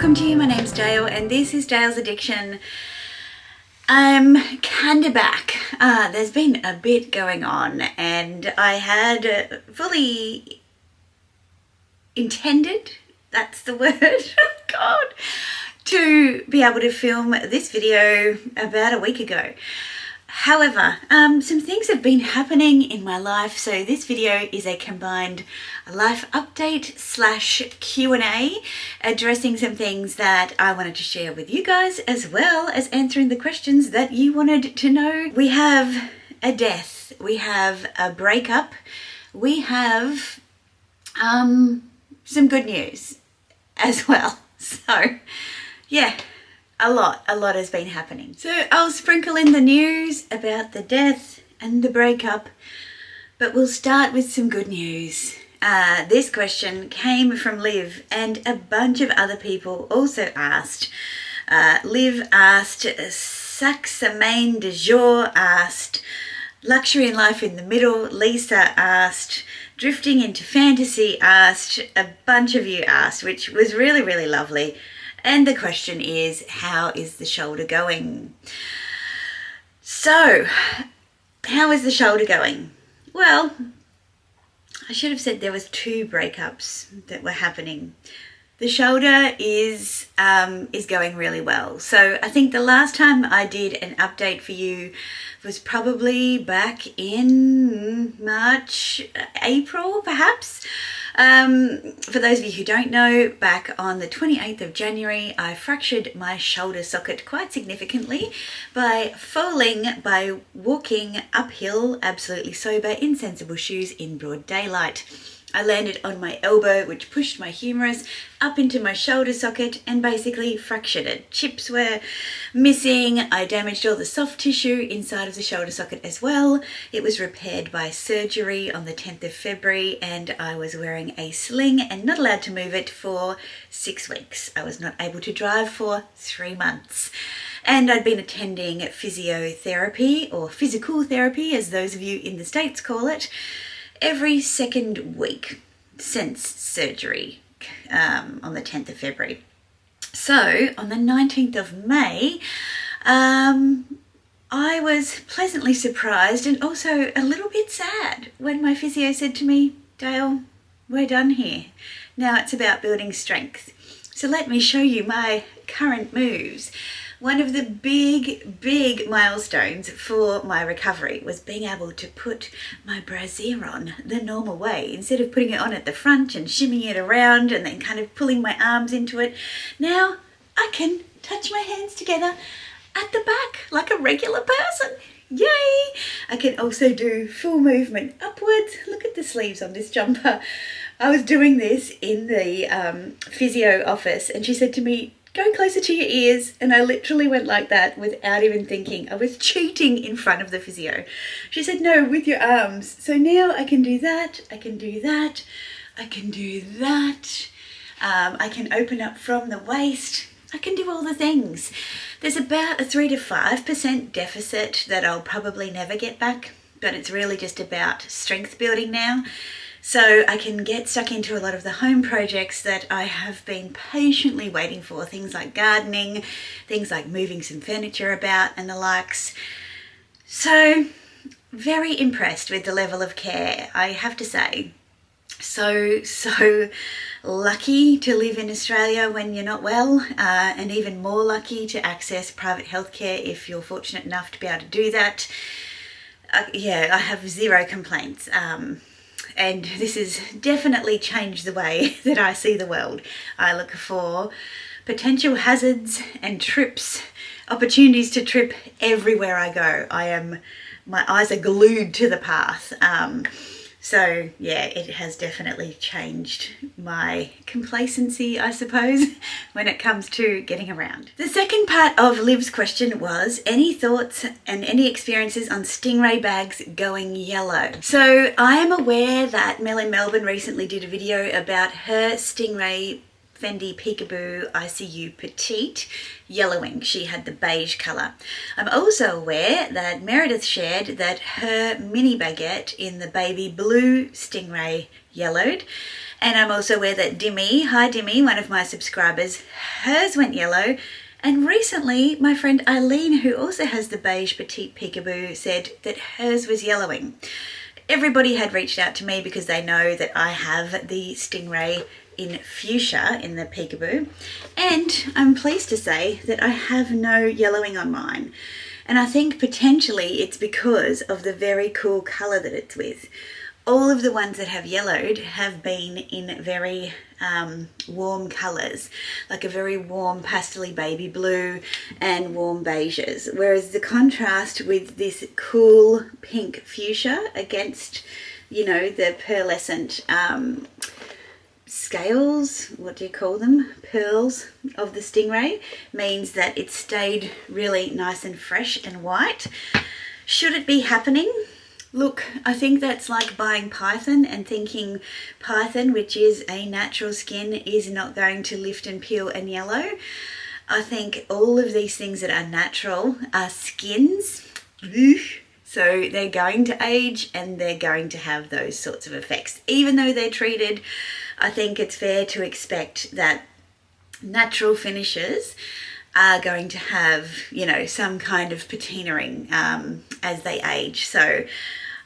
welcome to you. My name's Dale and this is Dale's Addiction. I'm kinda back. There's been a bit going on and I had fully intended, that's the word, oh God, to be able to film this video about a week ago. However, some things have been happening in my life, so this video is a combined life update / Q&A addressing some things that I wanted to share with you guys, as well as answering the questions that you wanted to know. We have a death, we have a breakup, we have some good news as well. So yeah, a lot has been happening. So I'll sprinkle in the news about the death and the breakup, but we'll start with some good news. This question came from Liv, and a bunch of other people also asked. Liv asked, Saxamain de Jour asked, Luxury and Life in the Middle, Lisa asked, Drifting into Fantasy asked, a bunch of you asked, which was really lovely. And the question is, how is the shoulder going? So, how is the shoulder going? Well, I should have said there was 2 breakups that were happening. The shoulder is going really well. So I think the last time I did an update for you was probably back in March, April perhaps. For those of you who don't know, back on the 28th of January, I fractured my shoulder socket quite significantly by falling by walking uphill, absolutely sober, in sensible shoes in broad daylight. I landed on my elbow, which pushed my humerus up into my shoulder socket and basically fractured it. Chips were missing. I damaged all the soft tissue inside of the shoulder socket as well. It was repaired by surgery on the 10th of February and I was wearing a sling and not allowed to move it for 6 weeks. I was not able to drive for 3 months. And I'd been attending physiotherapy, or physical therapy as those of you in the States call it, every second week since surgery on the 10th of February. So on the 19th of May, I was pleasantly surprised and also a little bit sad when my physio said to me, Dale, we're done here. Now it's about building strength. So let me show you my current moves. One of the big milestones for my recovery was being able to put my brassiere on the normal way. Instead of putting it on at the front and shimmying it around and then kind of pulling my arms into it, now I can touch my hands together at the back like a regular person. Yay! I can also do full movement upwards. Look at the sleeves on this jumper. I was doing this in the physio office and she said to me, go closer to your ears, and I literally went like that without even thinking. I was cheating in front of the physio. She said, no, with your arms. So now I can do that, I can do that, I can do that. I can open up from the waist. I can do all the things. There's about a 3 to 5% deficit that I'll probably never get back, but it's really just about strength building now. So I can get stuck into a lot of the home projects that I have been patiently waiting for, things like gardening, things like moving some furniture about and the likes. So very impressed with the level of care, I have to say. So lucky to live in Australia when you're not well, and even more lucky to access private healthcare if you're fortunate enough to be able to do that. Yeah, I have 0 complaints. And this has definitely changed the way that I see the world. I look for potential hazards and trips, opportunities to trip everywhere I go. My eyes are glued to the path. So yeah, it has definitely changed my complacency, I suppose, when it comes to getting around. The second part of Liv's question was, any thoughts and any experiences on Stingray bags going yellow? So I am aware that Mel in Melbourne recently did a video about her Stingray Fendi Peekaboo ICU Petite yellowing. She had the beige colour. I'm also aware that Meredith shared that her mini baguette in the baby blue Stingray yellowed. And I'm also aware that Dimmy, hi Dimmy, one of my subscribers, hers went yellow. And recently, my friend Eileen, who also has the beige petite peekaboo, said that hers was yellowing. Everybody had reached out to me because they know that I have the Stingray in fuchsia in the peekaboo. And I'm pleased to say that I have no yellowing on mine. And I think potentially it's because of the very cool colour that it's with. All of the ones that have yellowed have been in very warm colours, like a very warm pastel-y baby blue and warm beiges. Whereas the contrast with this cool pink fuchsia against, you know, the pearlescent scales, what do you call them, pearls of the Stingray, means that it stayed really nice and fresh and white. Should it be happening? Look, I think that's like buying python and thinking python, which is a natural skin, is not going to lift and peel and yellow. I think all of these things that are natural are skins. So they're going to age and they're going to have those sorts of effects. Even though they're treated, I think it's fair to expect that natural finishes are going to have, you know, some kind of patinaing as they age. So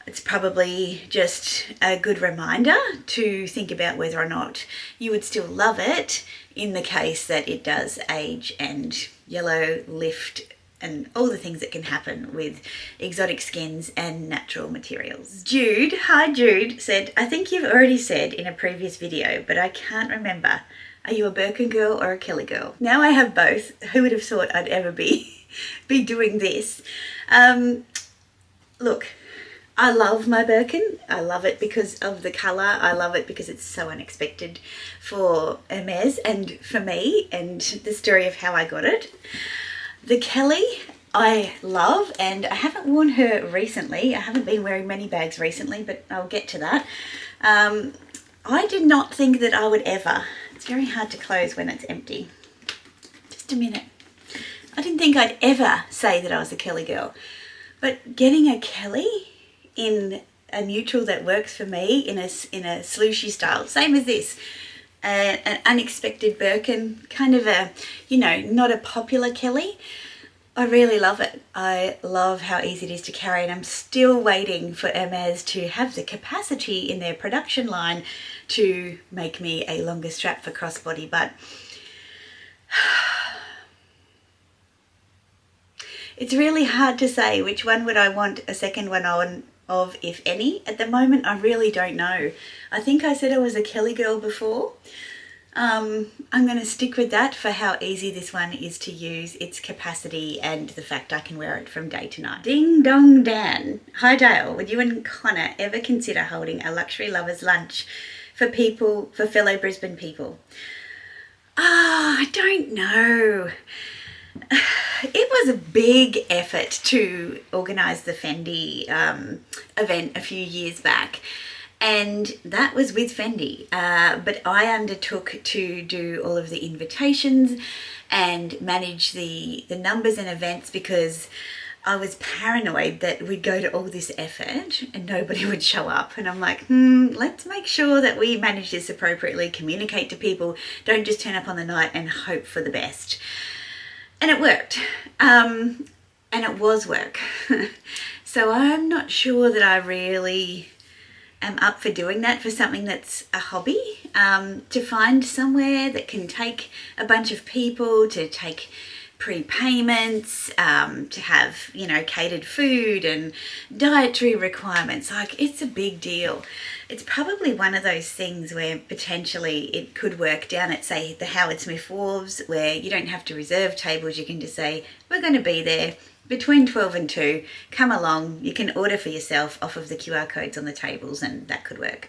it's probably just a good reminder to think about whether or not you would still love it in the case that it does age and yellow, lift, and all the things that can happen with exotic skins and natural materials. Jude, hi Jude, said, I think you've already said in a previous video, but I can't remember. Are you a Birkin girl or a Kelly girl? Now I have both. Who would have thought I'd ever be doing this? Look, I love my Birkin. I love it because of the colour. I love it because it's so unexpected for Hermes and for me, and the story of how I got it. The Kelly I love, and I haven't worn her recently. I haven't been wearing many bags recently, but I'll get to that. I did not think that I would ever. It's very hard to close when it's empty. Just a minute. I didn't think I'd ever say that I was a Kelly girl, but getting a Kelly in a neutral that works for me in a slooshy style, same as this, an unexpected Birkin, kind of a, you know, not a popular Kelly. I really love it. I love how easy it is to carry, and I'm still waiting for Hermes to have the capacity in their production line to make me a longer strap for crossbody, but it's really hard to say which one would I want a second one on of, if any. At the moment, I really don't know. I think I said I was a Kelly girl before. I'm going to stick with that for how easy this one is to use, its capacity, and the fact I can wear it from day to night. Ding Dong Dan. Hi Dale, would you and Connor ever consider holding a luxury lovers lunch for fellow Brisbane people? I don't know. It was a big effort to organise the Fendi event a few years back, and that was with Fendi, but I undertook to do all of the invitations and manage the numbers and events because I was paranoid that we'd go to all this effort and nobody would show up, and I'm like, let's make sure that we manage this appropriately, communicate to people, don't just turn up on the night and hope for the best. And it worked, and it was work. So I'm not sure that I really am up for doing that for something that's a hobby. To find somewhere that can take a bunch of people, to take prepayments, to have, you know, catered food and dietary requirements, like, it's a big deal. It's probably one of those things where potentially it could work down at, say, the Howard Smith Wharves, where you don't have to reserve tables. You can just say, we're going to be there between 12 and 2, come along. You can order for yourself off of the QR codes on the tables, and that could work.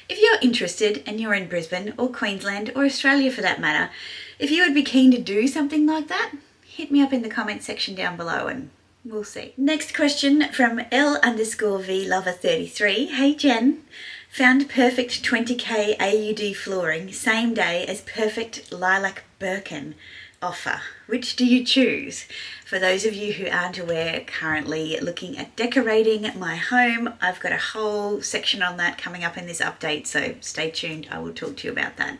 If you're interested and you're in Brisbane or Queensland or Australia for that matter, if you would be keen to do something like that, hit me up in the comment section down below and we'll see. Next question from L_VLover33. Hey Jen, found perfect 20k AUD flooring same day as perfect lilac Birkin. offer. Which do you choose? For those of you who aren't aware, currently looking at decorating my home, I've got a whole section on that coming up in this update, so stay tuned. I will talk to you about that.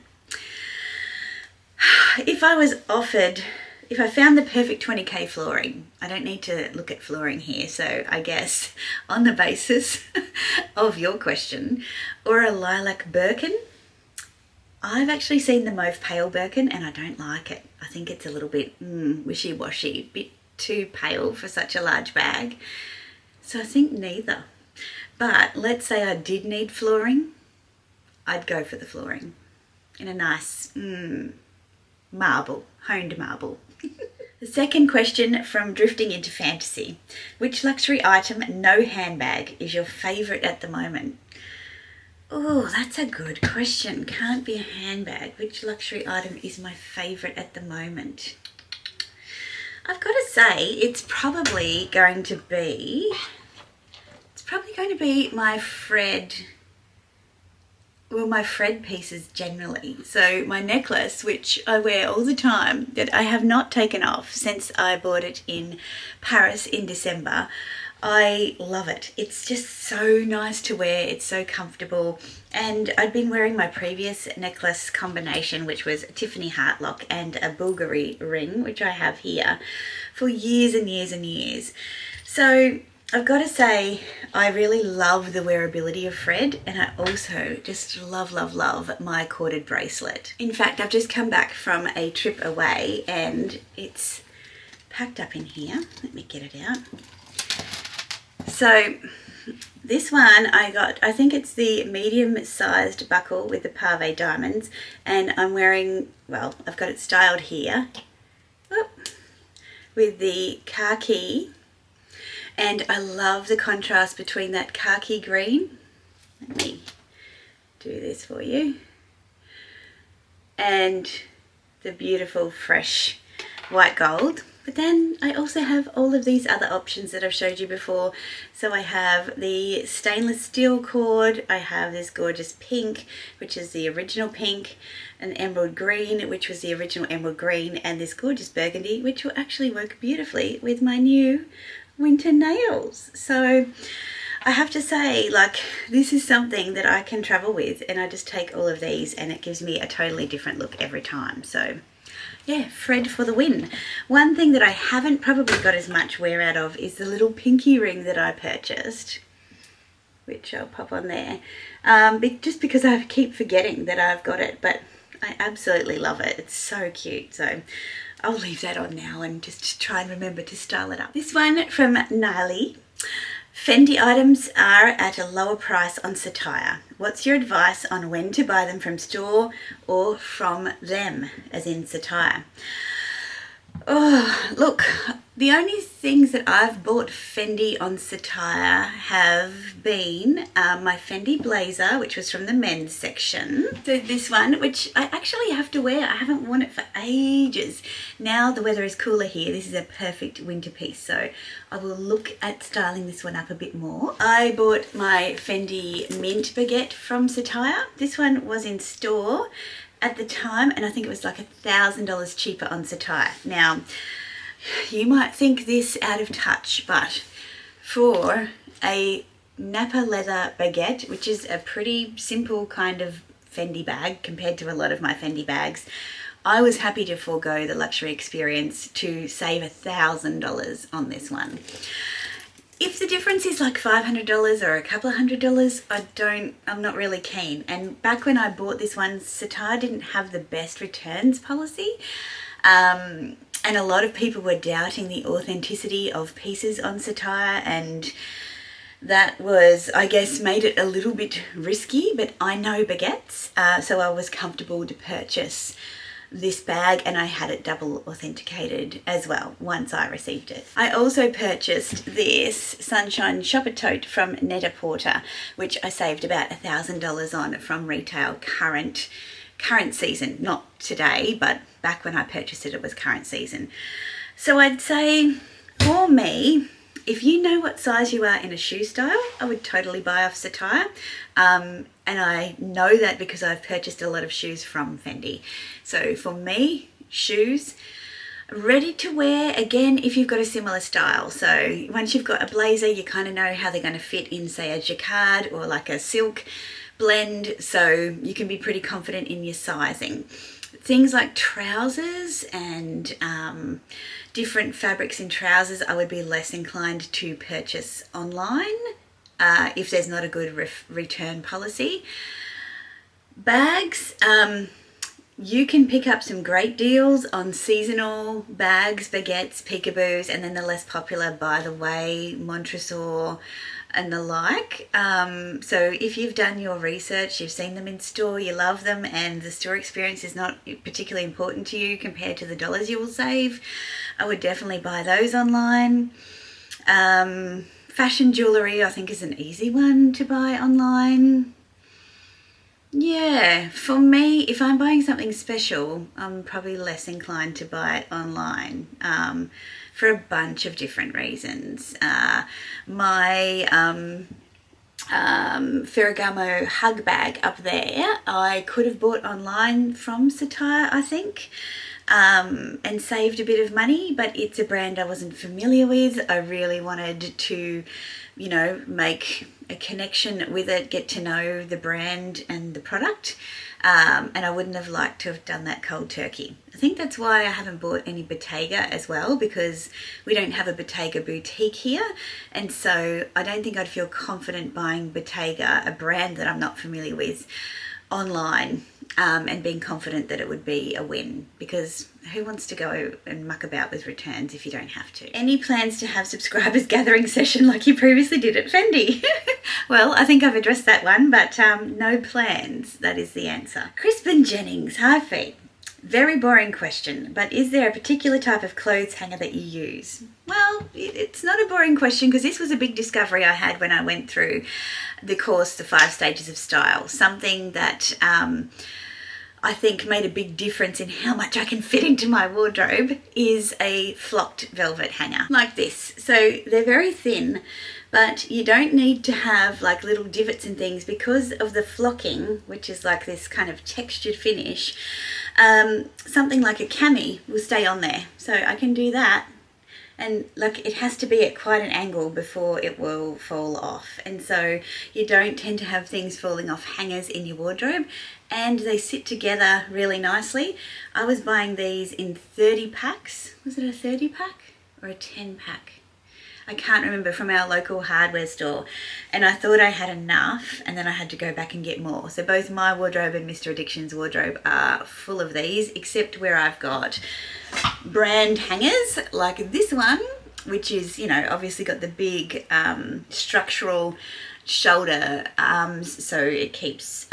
If I found the perfect 20k flooring, I don't need to look at flooring here, so I guess on the basis of your question, or a lilac Birkin, I've actually seen the mauve pale Birkin and I don't like it. I think it's a little bit wishy-washy, a bit too pale for such a large bag. So I think neither. But let's say I did need flooring, I'd go for the flooring in a nice marble, honed marble. The second question from Drifting into Fantasy. Which luxury item, no handbag, is your favourite at the moment? Oh, that's a good question. Can't be a handbag. Which luxury item is my favourite at the moment? I've got to say it's probably going to be my Fred pieces generally. So my necklace, which I wear all the time, that I have not taken off since I bought it in Paris in December. I love it. It's just so nice to wear. It's so comfortable. And I'd been wearing my previous necklace combination, which was a Tiffany heart lock and a Bulgari ring, which I have here, for years and years and years. So I've got to say, I really love the wearability of Fred, and I also just love, love, love my corded bracelet. In fact, I've just come back from a trip away and it's packed up in here. Let me get it out. So this one I got, I think it's the medium-sized buckle with the pave diamonds, and I'm wearing, well, I've got it styled here with the khaki, and I love the contrast between that khaki green. Let me do this for you. And the beautiful fresh white gold. But then I also have all of these other options that I've showed you before. So I have the stainless steel cord, I have this gorgeous pink, which is the original pink, an emerald green, which was the original emerald green, and this gorgeous burgundy, which will actually work beautifully with my new winter nails. So I have to say, like, this is something that I can travel with, and I just take all of these and it gives me a totally different look every time. So yeah, Fred for the win. One thing that I haven't probably got as much wear out of is the little pinky ring that I purchased, which I'll pop on there, just because I keep forgetting that I've got it, but I absolutely love it. It's so cute. So I'll leave that on now and just try and remember to style it up. This one from Nali. Fendi items are at a lower price on Satire. What's your advice on when to buy them from store or from them, as in Satire? Oh, look, the only things that I've bought Fendi on Satire have been my Fendi blazer, which was from the men's section. So this one, which I actually have to wear. I haven't worn it for ages. Now the weather is cooler here. This is a perfect winter piece, so I will look at styling this one up a bit more. I bought my Fendi mint baguette from Satire. This one was in store at the time, and I think it was like $1,000 cheaper on Satire. Now, you might think this out of touch, but for a Napa leather baguette, which is a pretty simple kind of Fendi bag compared to a lot of my Fendi bags, I was happy to forego the luxury experience to save $1,000 on this one. If the difference is like $500 or a couple of $100, I'm not really keen. And back when I bought this one, Satire didn't have the best returns policy. And a lot of people were doubting the authenticity of pieces on Satire, and that was, I guess, made it a little bit risky, but I know baguettes, so I was comfortable to purchase this bag, and I had it double authenticated as well once I received it. I also purchased this Sunshine Shopper Tote from Net-a-Porter, which I saved about $1,000 on from retail current season, not today, but back when I purchased it, it was current season. So I'd say for me, if you know what size you are in a shoe style, I would totally buy off Satire. And I know that because I've purchased a lot of shoes from Fendi. So for me, shoes, Ready to wear, again, if you've got a similar style. So once you've got a blazer, you kind of know how they're going to fit in, say, a jacquard or like a silk blend, so you can be pretty confident in your sizing. Things like trousers and different fabrics in trousers, I would be less inclined to purchase online if there's not a good return policy. Bags, you can pick up some great deals on seasonal bags, baguettes, peekaboos, and then the less popular By the Way, Montresor, and the like. So if you've done your research, you've seen them in store, you love them, and the store experience is not particularly important to you compared to the dollars you will save, I would definitely buy those online. Fashion jewellery, I think, is an easy one to buy online. Yeah, for me, if I'm buying something special, I'm probably less inclined to buy it online for a bunch of different reasons. My Ferragamo hug bag up there, I could have bought online from Satire, I think, and saved a bit of money, but it's a brand I wasn't familiar with. I really wanted to, you know, make a connection with it, get to know the brand and the product, and I wouldn't have liked to have done that cold turkey. I think that's why I haven't bought any Bottega as well, because we don't have a Bottega boutique here, and so I don't think I'd feel confident buying Bottega, a brand that I'm not familiar with, online, and being confident that it would be a win, because who wants to go and muck about with returns if you don't have to? Any plans to have subscribers gathering session like you previously did at Fendi? Well, I think I've addressed that one, but no plans. That is the answer. Crispin Jennings, hi Fee. Very boring question, but is there a particular type of clothes hanger that you use? Well, it's not a boring question, because this was a big discovery I had when I went through the course, The 5 Stages of Style. Something that I think made a big difference in how much I can fit into my wardrobe is a flocked velvet hanger like this. So they're very thin, but you don't need to have like little divots and things because of the flocking, which is like this kind of textured finish. Something like a cami will stay on there. So I can do that. And like, it has to be at quite an angle before it will fall off. And so you don't tend to have things falling off hangers in your wardrobe, and they sit together really nicely. I was buying these in 30 packs. Was it a 30 pack or a 10 pack? I can't remember, from our local hardware store, and I thought I had enough, and then I had to go back and get more. So both my wardrobe and Mr. Addiction's wardrobe are full of these, except where I've got brand hangers like this one, which is, you know, obviously got the big structural shoulder arms, so it keeps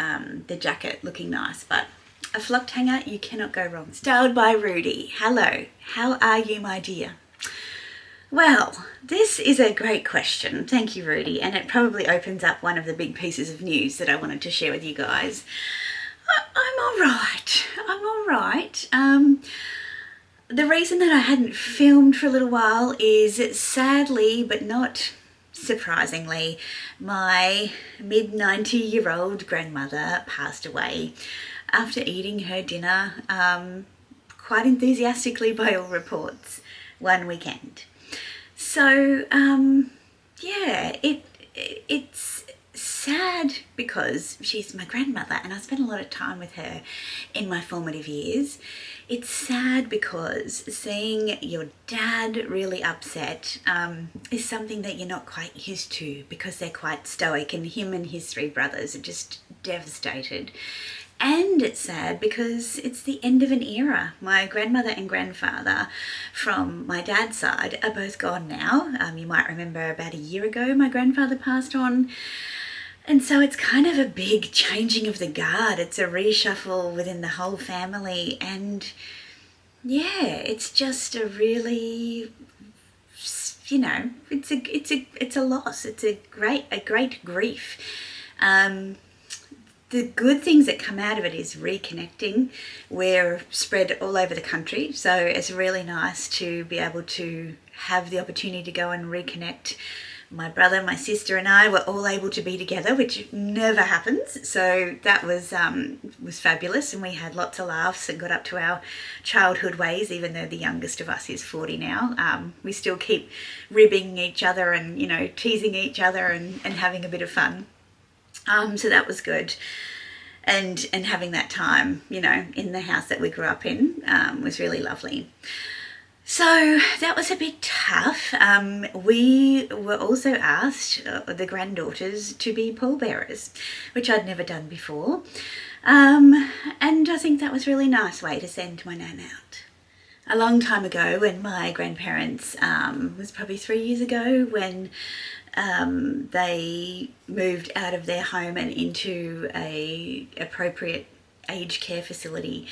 the jacket looking nice. But a flocked hanger, you cannot go wrong. Styled by Rudy. Hello, how are you, my dear? Well, this is a great question. Thank you, Rudy. And it probably opens up one of the big pieces of news that I wanted to share with you guys. I'm all right. I'm all right. The reason that I hadn't filmed for a little while is, sadly, but not surprisingly, my mid-90-year-old grandmother passed away after eating her dinner quite enthusiastically, by all reports, one weekend. So, yeah, it's sad because she's my grandmother and I spent a lot of time with her in my formative years. It's sad because seeing your dad really upset is something that you're not quite used to, because they're quite stoic, and him and his 3 brothers are just devastated. And it's sad because it's the end of an era. My grandmother and grandfather from my dad's side are both gone now. You might remember about a year ago my grandfather passed on. And so it's kind of a big changing of the guard. It's a reshuffle within the whole family. And yeah, it's just a really, you know, it's a loss. It's a great grief. The good things that come out of it is reconnecting. We're spread all over the country, so it's really nice to be able to have the opportunity to go and reconnect My brother, my sister and I were all able to be together, which never happens. So that was fabulous, and we had lots of laughs and got up to our childhood ways, even though the youngest of us is 40 now. We still keep ribbing each other and, you know, teasing each other and having a bit of fun. So that was good. And having that time, you know, in the house that we grew up in was really lovely. So that was a bit tough. We were also asked, the granddaughters, to be pallbearers, which I'd never done before. And I think that was a really nice way to send my nan out. A long time ago, when my grandparents, was probably 3 years ago, when they moved out of their home and into a appropriate aged care facility,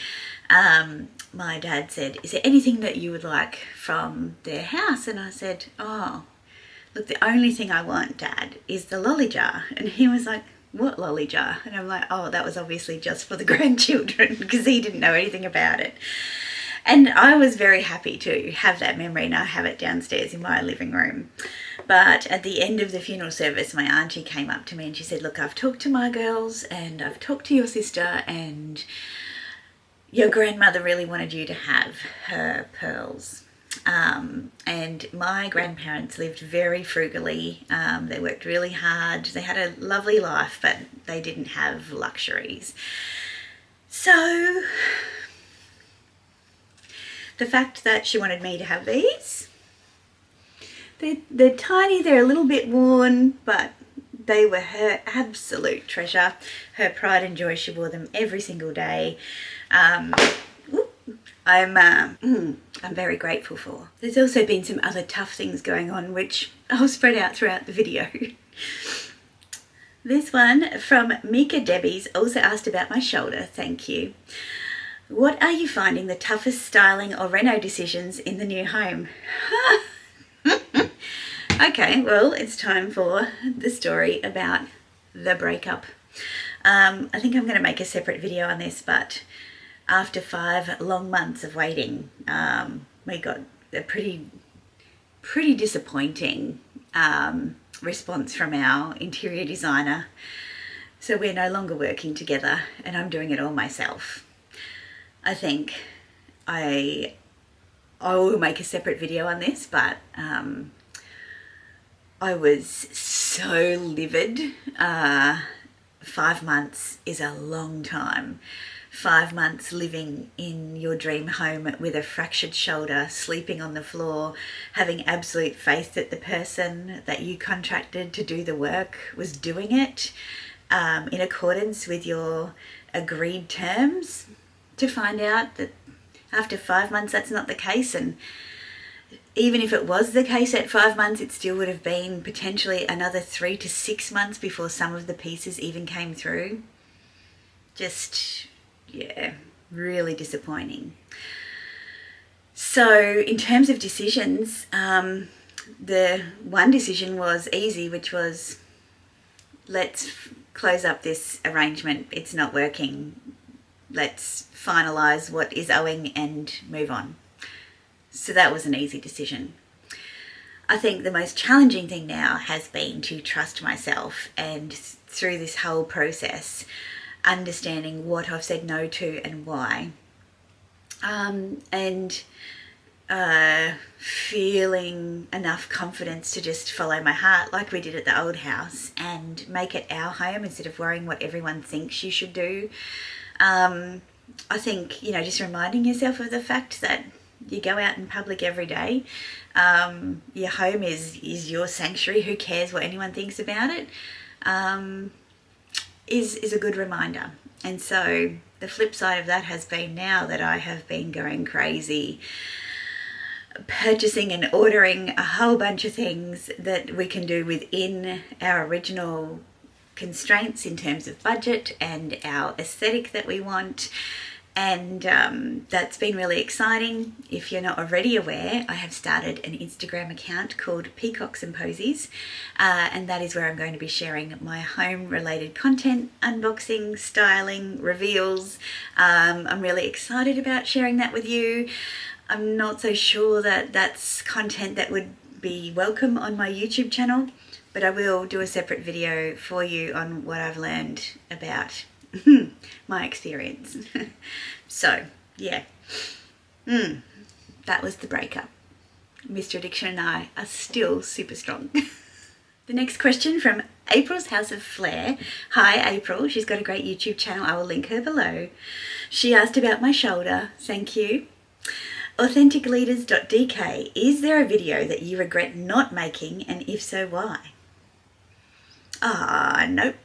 my dad said, "Is there anything that you would like from their house?" And I said, "Oh, look, the only thing I want, Dad, is the lolly jar." And he was like, "What lolly jar?" And I'm like, "Oh, that was obviously just for the grandchildren," because he didn't know anything about it. And I was very happy to have that memory, and I have it downstairs in my living room. But at the end of the funeral service, my auntie came up to me and she said, "Look, I've talked to my girls and I've talked to your sister, and your grandmother really wanted you to have her pearls." And my grandparents lived very frugally. They worked really hard. They had a lovely life, but they didn't have luxuries. So the fact that she wanted me to have these, they're tiny, they're a little bit worn, but they were her absolute treasure, her pride and joy. She wore them every single day. I'm very grateful for. There's also been some other tough things going on, which I'll spread out throughout the video. This one from Mika Debbie's also asked about my shoulder. Thank you. What are you finding the toughest styling or reno decisions in the new home? Okay, well, it's time for the story about the breakup. I think I'm going to make a separate video on this, but after 5 long months of waiting, we got a pretty disappointing response from our interior designer. So we're no longer working together, and I'm doing it all myself. I think I will make a separate video on this, but I was so livid. 5 months is a long time. 5 months living in your dream home with a fractured shoulder, sleeping on the floor, having absolute faith that the person that you contracted to do the work was doing it in accordance with your agreed terms, to find out that after 5 months that's not the case. And even if it was the case at 5 months, it still would have been potentially another 3 to 6 months before some of the pieces even came through. Just, yeah, really disappointing. So in terms of decisions, the one decision was easy, which was, let's close up this arrangement. It's not working. Let's finalise what is owing and move on. So that was an easy decision. I think the most challenging thing now has been to trust myself, and through this whole process, understanding what I've said no to and why. And feeling enough confidence to just follow my heart like we did at the old house and make it our home instead of worrying what everyone thinks you should do. I think, you know, just reminding yourself of the fact that you go out in public every day. Your home is your sanctuary. Who cares what anyone thinks about it? Is a good reminder. And so the flip side of that has been, now that I have been going crazy, purchasing and ordering a whole bunch of things that we can do within our original constraints in terms of budget and our aesthetic that we want. And that's been really exciting. If you're not already aware, I have started an Instagram account called Peacocks and Posies, and that is where I'm going to be sharing my home related content, unboxing, styling, reveals. I'm really excited about sharing that with you. I'm not so sure that that's content that would be welcome on my YouTube channel. but I will do a separate video for you on what I've learned about my experience. So, yeah. That was the breakup. Mr. Addiction and I are still super strong. The next question from April's House of Flair. Hi April, she's got a great YouTube channel. I will link her below. She asked about my shoulder. Thank you. Authenticleaders.dk. Is there a video that you regret not making, and if so, why? Nope.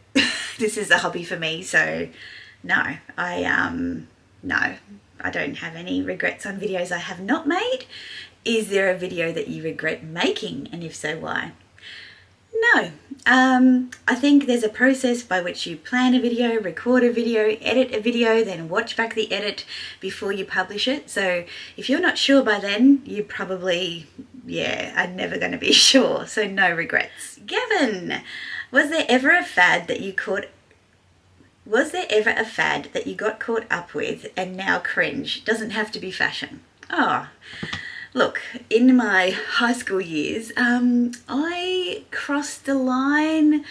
This is a hobby for me, so no. No, I don't have any regrets on videos I have not made. Is there a video that you regret making, and if so, why? No. I think there's a process by which you plan a video, record a video, edit a video, then watch back the edit before you publish it. So if you're not sure by then, you probably, are never going to be sure. So no regrets. Gavin, was there ever a fad that you got caught up with and now cringe? Doesn't have to be fashion. Look, in my high school years, I crossed the line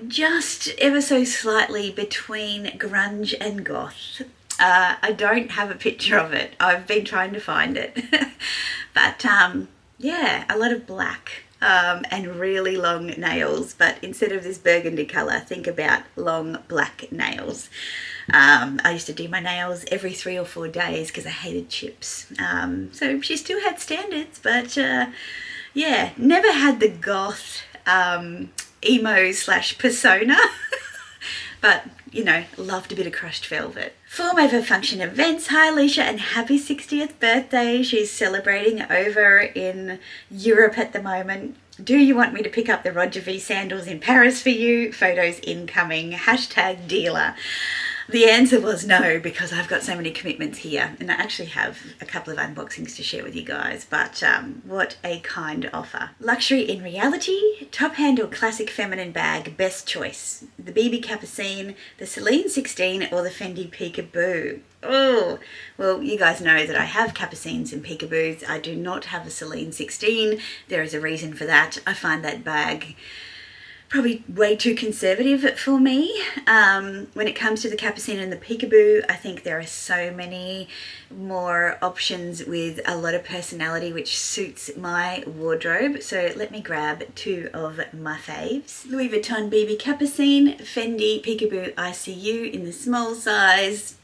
just ever so slightly between grunge and goth. I don't have a picture of it. I've been trying to find it. But a lot of black and really long nails. But instead of this burgundy colour, think about long black nails. I used to do my nails every 3 or 4 days because I hated chips. So she still had standards, but never had the goth emo / persona. But, loved a bit of crushed velvet. Form over function events. Hi Alicia, and happy 60th birthday. She's celebrating over in Europe at the moment. Do you want me to pick up the Roger V sandals in Paris for you? Photos incoming. #dealer. The answer was no, because I've got so many commitments here, and I actually have a couple of unboxings to share with you guys, but what a kind offer. Luxury in reality, top handle classic feminine bag, best choice. The BB Capucine, the Celine 16 or the Fendi Peekaboo. Oh, well, you guys know that I have Capucines and Peekaboos. I do not have a Celine 16. There is a reason for that. I find that bag probably way too conservative for me. When it comes to the Capucine and the Peekaboo, I think there are so many more options with a lot of personality which suits my wardrobe. So let me grab 2 of my faves. Louis Vuitton BB Capucine, Fendi Peekaboo ICU in the small size.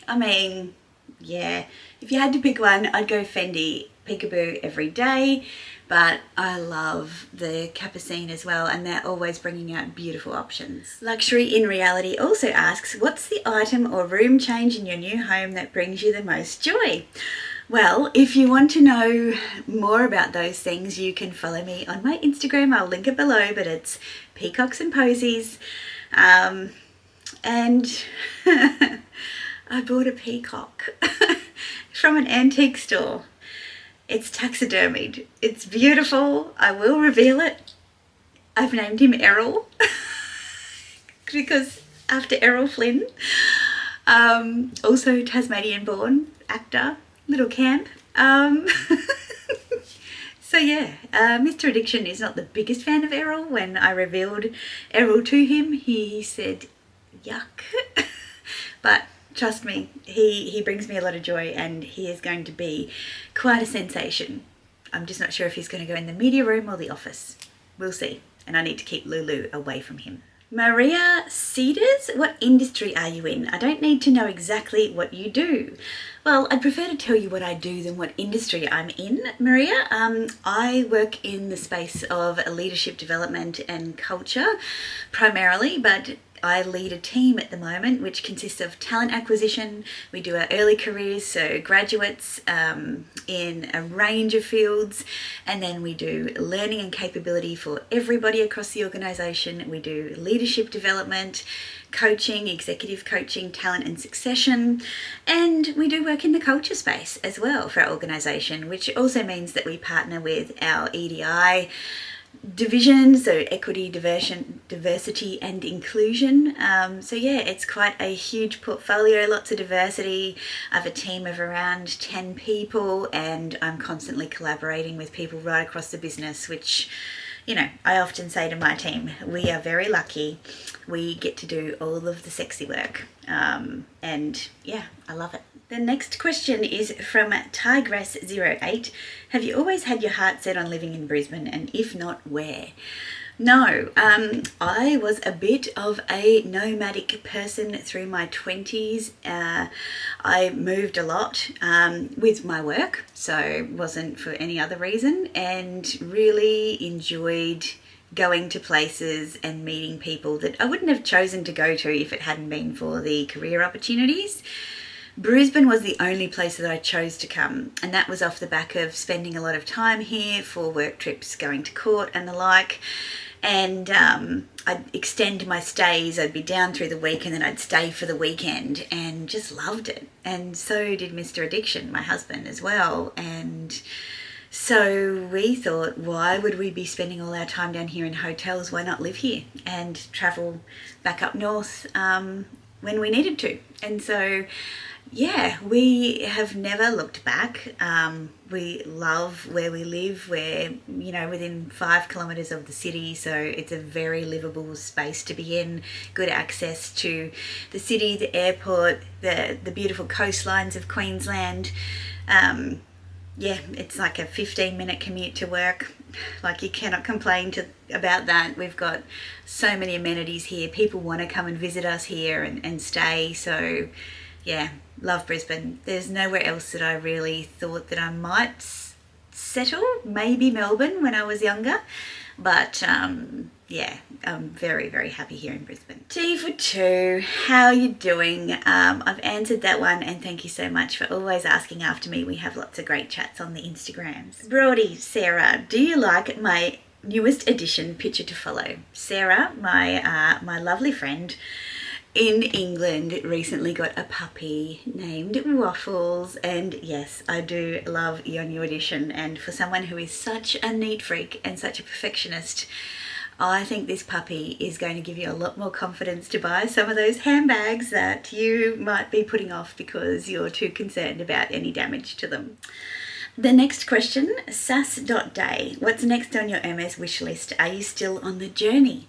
I mean, if you had to pick one, I'd go Fendi Peekaboo every day. But I love the Capucine as well, and they're always bringing out beautiful options. Luxury in Reality also asks, what's the item or room change in your new home that brings you the most joy? Well, if you want to know more about those things, you can follow me on my Instagram. I'll link it below, but it's Peacocks and Posies. And I bought a peacock from an antique store. It's taxidermied. It's beautiful. I will reveal it. I've named him Errol because after Errol Flynn. Also Tasmanian born actor, little camp. So Mr. Addiction is not the biggest fan of Errol. When I revealed Errol to him, he said, yuck. But trust me, he brings me a lot of joy, and he is going to be quite a sensation. I'm just not sure if he's going to go in the media room or the office. We'll see. And I need to keep Lulu away from him. Maria Cedars, what industry are you in? I don't need to know exactly what you do. Well, I'd prefer to tell you what I do than what industry I'm in, Maria. I work in the space of leadership development and culture primarily, but I lead a team at the moment which consists of talent acquisition. We do our early careers, so graduates in a range of fields, and then we do learning and capability for everybody across the organisation. We do leadership development, coaching, executive coaching, talent and succession, and we do work in the culture space as well for our organisation, which also means that we partner with our EDI division, so equity, diversity and inclusion. It's quite a huge portfolio, lots of diversity. I have a team of around 10 people, and I'm constantly collaborating with people right across the business, which you know, I often say to my team, we are very lucky. We get to do all of the sexy work. And yeah, I love it. The next question is from Tigress08. Have you always had your heart set on living in Brisbane? And if not, where? No, I was a bit of a nomadic person through my 20s. I moved a lot with my work, so it wasn't for any other reason, and really enjoyed going to places and meeting people that I wouldn't have chosen to go to if it hadn't been for the career opportunities. Brisbane was the only place that I chose to come, and that was off the back of spending a lot of time here for work trips, going to court and the like. And I'd extend my stays. I'd be down through the week and then I'd stay for the weekend, and just loved it. And so did Mr. Addiction, my husband, as well. And so we thought, why would we be spending all our time down here in hotels? Why not live here and travel back up north when we needed to? And so, yeah, we have never looked back. We love where we live. We're, you know, within 5 kilometres of the city, so it's a very livable space to be in. Good access to the city, the airport, the beautiful coastlines of Queensland. Yeah, it's like a 15-minute commute to work. Like, you cannot complain about that. We've got so many amenities here. People want to come and visit us here and stay. So, yeah, love Brisbane. There's nowhere else that I really thought that I might settle. Maybe Melbourne when I was younger. But, yeah, I'm very, very happy here in Brisbane. T for 2, how are you doing? I've answered that one, and thank you so much for always asking after me. We have lots of great chats on the Instagrams. Brody, Sarah, do you like my newest edition picture to follow? Sarah, my lovely friend in England, recently got a puppy named Waffles, and yes, I do love your new edition. And for someone who is such a neat freak and such a perfectionist, I think this puppy is going to give you a lot more confidence to buy some of those handbags that you might be putting off because you're too concerned about any damage to them. The next question, sass.day. What's next on your Hermes wish list? Are you still on the journey?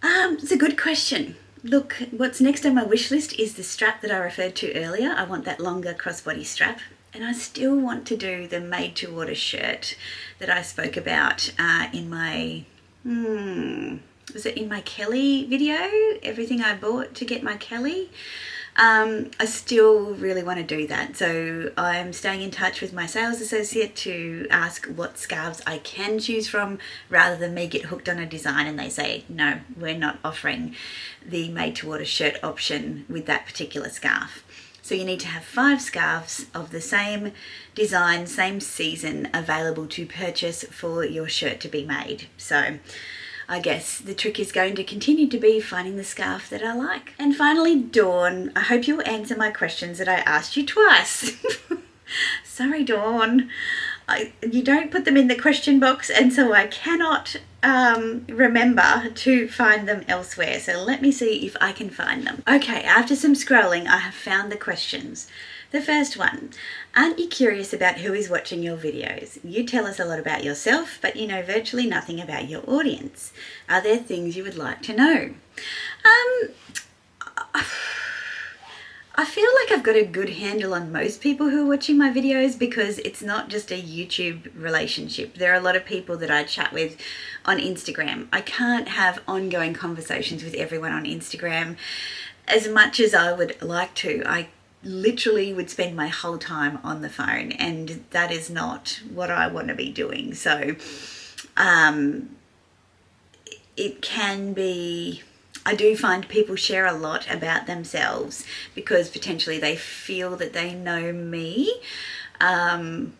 It's a good question. Look, what's next on my wish list is the strap that I referred to earlier. I want that longer crossbody strap. And I still want to do the made-to-order shirt that I spoke about in my, was it in my Kelly video? Everything I bought to get my Kelly. I still really want to do that. So I'm staying in touch with my sales associate to ask what scarves I can choose from, rather than me get hooked on a design and they say, no, we're not offering the made-to-order shirt option with that particular scarf. So you need to have 5 scarves of the same design, same season available to purchase for your shirt to be made. So I guess the trick is going to continue to be finding the scarf that I like. And finally, Dawn, I hope you'll answer my questions that I asked you twice. Sorry, Dawn. You don't put them in the question box, and so I cannot remember to find them elsewhere. So let me see if I can find them. Okay, after some scrolling, I have found the questions. The first one, aren't you curious about who is watching your videos? You tell us a lot about yourself, but you know virtually nothing about your audience. Are there things you would like to know? I feel like I've got a good handle on most people who are watching my videos, because it's not just a YouTube relationship. There are a lot of people that I chat with on Instagram. I can't have ongoing conversations with everyone on Instagram as much as I would like to. I literally would spend my whole time on the phone, and that is not what I want to be doing. So it can be, I do find people share a lot about themselves because potentially they feel that they know me. And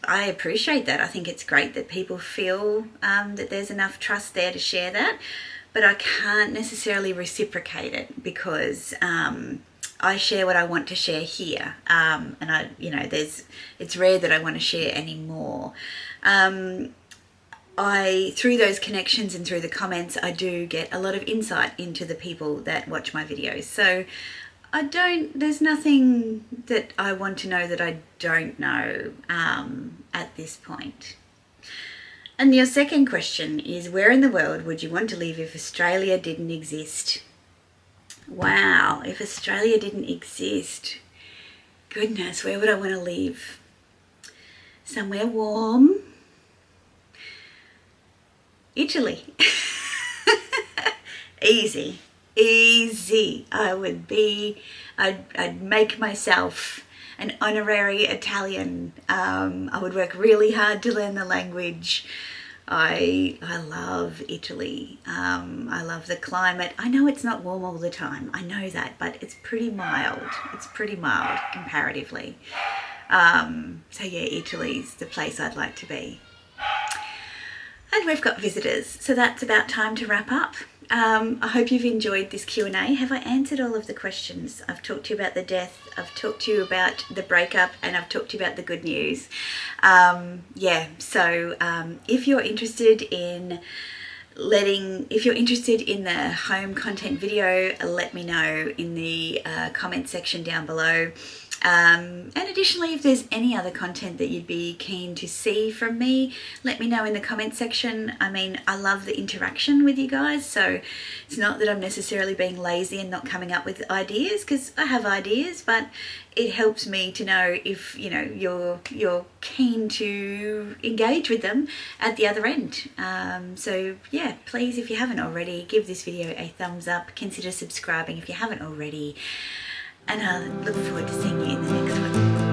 I appreciate that. I think it's great that people feel that there's enough trust there to share that, but I can't necessarily reciprocate it because I share what I want to share here. And it's rare that I want to share anymore. Through those connections and through the comments, I do get a lot of insight into the people that watch my videos. So there's nothing that I want to know that I don't know at this point. And your second question is, where in the world would you want to live if Australia didn't exist? Wow, if Australia didn't exist, goodness, where would I want to live? Somewhere warm. Italy. Easy. I'd make myself an honorary Italian. I would work really hard to learn the language. I love Italy. I love the climate. I know it's not warm all the time. I know that, but it's pretty mild. It's pretty mild comparatively. So yeah, Italy's the place I'd like to be. And we've got visitors, so that's about time to wrap up. I hope you've enjoyed this Q&A. Have I answered all of the questions? I've talked to you about the death, I've talked to you about the breakup, and I've talked to you about the good news. If you're interested in the home content video, let me know in the comment section down below. And additionally, if there's any other content that you'd be keen to see from me, let me know in the comment section. I mean, I love the interaction with you guys, so it's not that I'm necessarily being lazy and not coming up with ideas, because I have ideas, but it helps me to know if you're keen to engage with them at the other end. So yeah, please, if you haven't already, give this video a thumbs up, consider subscribing if you haven't already, and I look forward to seeing you in the next one.